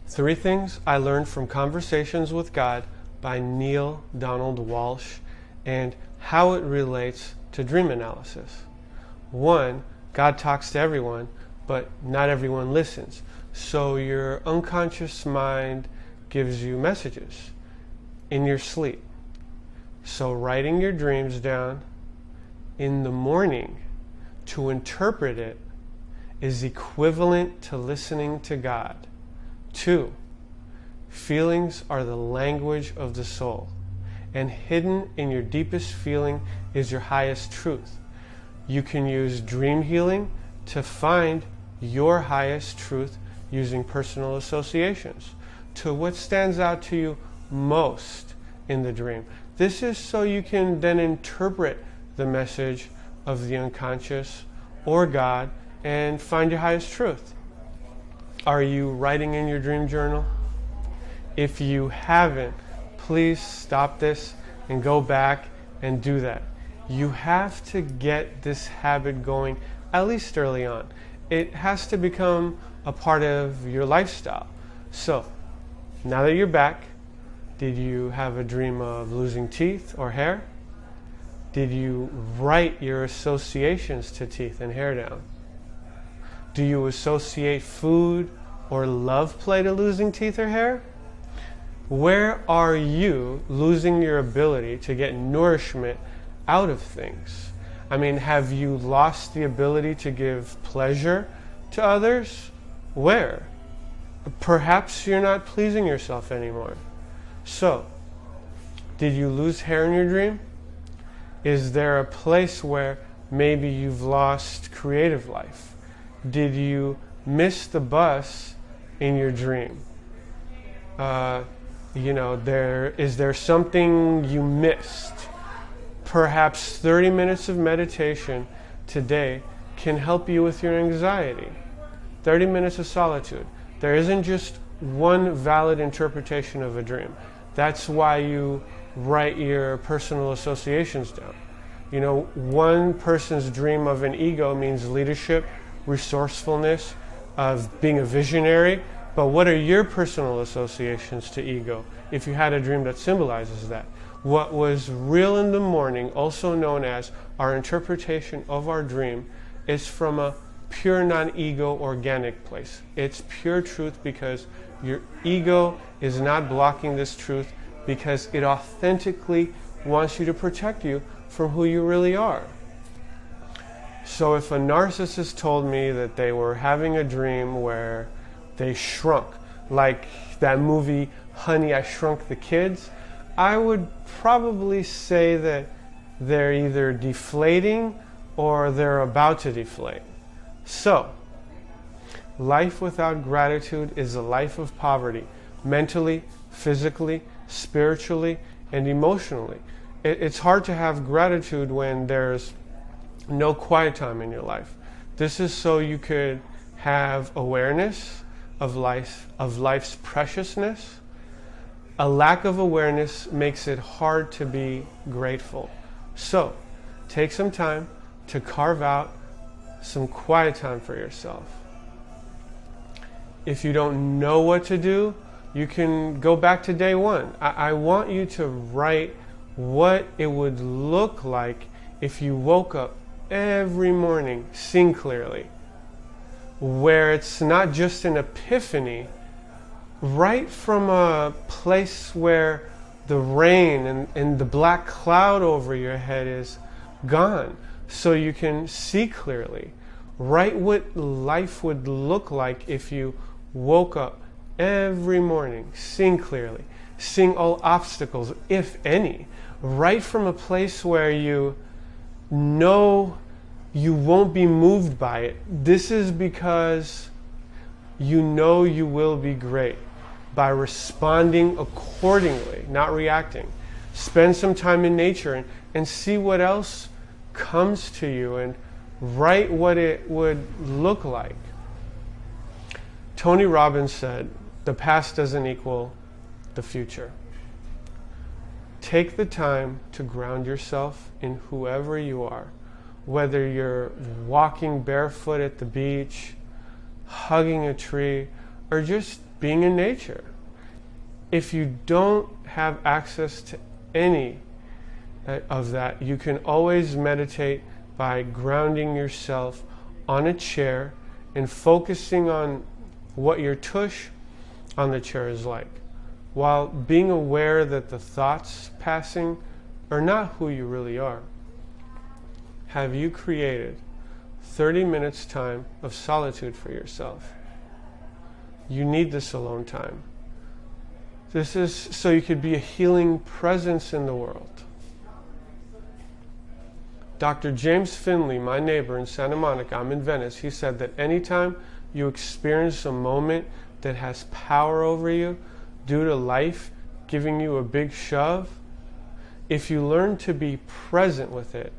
Three Things I Learned from Conversations with God by Neale Donald Walsch, and how it relates to dream analysis. 1. God talks to everyone, but not everyone listens. So your unconscious mind gives you messages in your sleep. So writing your dreams down in the morning to interpret it is equivalent to listening to God. 2. Feelings are the language of the soul, and hidden in your deepest feeling is your highest truth. You can use dream healing to find your highest truth using personal associations to what stands out to you most in the dream. This is so you can then interpret the message of the unconscious or God and find your highest truth. Are you writing in your dream journal? If you haven't, please stop this and go back and do that. You have to get this habit going, at least early on. It has to become a part of your lifestyle. So, now that you're back, did you have a dream of losing teeth or hair? Did you write your associations to teeth and hair down? Do you associate food or love play to losing teeth or hair? Where are you losing your ability to get nourishment out of things? I mean, have you lost the ability to give pleasure to others? Where? Perhaps you're not pleasing yourself anymore. So, did you lose hair in your dream? Is there a place where maybe you've lost creative life? Did you miss the bus in your dream? Is there something you missed? Perhaps 30 minutes of meditation today can help you with your anxiety. 30 minutes of solitude. There isn't just one valid interpretation of a dream. That's why you write your personal associations down. You know, one person's dream of an ego means leadership, resourcefulness, of being a visionary. But what are your personal associations to ego if you had a dream that symbolizes that? What was real in the morning, also known as our interpretation of our dream, is from a pure non-ego organic place. It's pure truth because your ego is not blocking this truth because it authentically wants you to protect you from who you really are. So if a narcissist told me that they were having a dream where they shrunk, like that movie Honey, I Shrunk the Kids, I would probably say that they're either deflating or they're about to deflate. So, life without gratitude is a life of poverty, mentally, physically, spiritually, and emotionally. It's hard to have gratitude when there's no quiet time in your life. This is so you could have awareness of life's preciousness. A lack of awareness makes it hard to be grateful. So, take some time to carve out some quiet time for yourself. If you don't know what to do, you can go back to day one. I want you to write what it would look like if you woke up every morning seeing clearly, where it's not just an epiphany. Right from a place where the rain and the black cloud over your head is gone, so you can see clearly. Write what life would look like if you woke up every morning seeing clearly, seeing all obstacles, if any. Write from a place where you know you won't be moved by it. This is because you know you will be great by responding accordingly, not reacting. Spend some time in nature and see what else comes to you and write what it would look like. Tony Robbins said, the past doesn't equal the future. Take the time to ground yourself in whoever you are, whether you're walking barefoot at the beach, hugging a tree, or just being in nature. If you don't have access to any of that, you can always meditate by grounding yourself on a chair and focusing on what your tush on the chair is like, while being aware that the thoughts passing are not who you really are. Have you created 30 minutes time of solitude for yourself? You need this alone time. This is so you could be a healing presence in the world. Dr. James Finley, my neighbor in Santa Monica, I'm in Venice, he said that anytime you experience a moment that has power over you due to life giving you a big shove, if you learn to be present with it,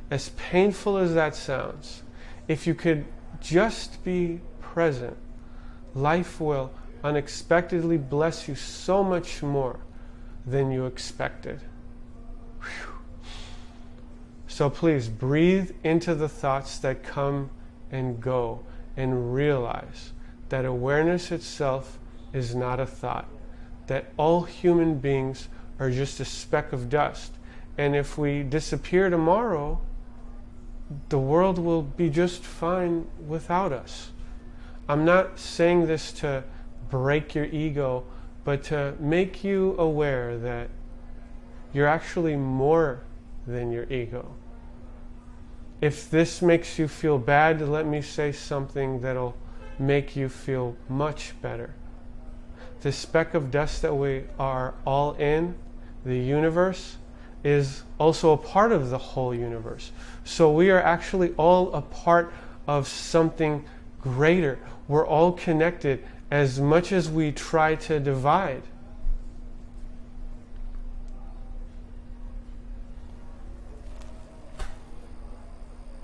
as painful as that sounds, if you could just be present, life will unexpectedly bless you so much more than you expected. Whew. So please breathe into the thoughts that come and go and realize that awareness itself is not a thought, that all human beings are just a speck of dust. And if we disappear tomorrow, the world will be just fine without us. I'm not saying this to break your ego, but to make you aware that you're actually more than your ego. If this makes you feel bad, let me say something that'll make you feel much better. The speck of dust that we are all in, the universe, is also a part of the whole universe. So we are actually all a part of something greater. We're all connected as much as we try to divide.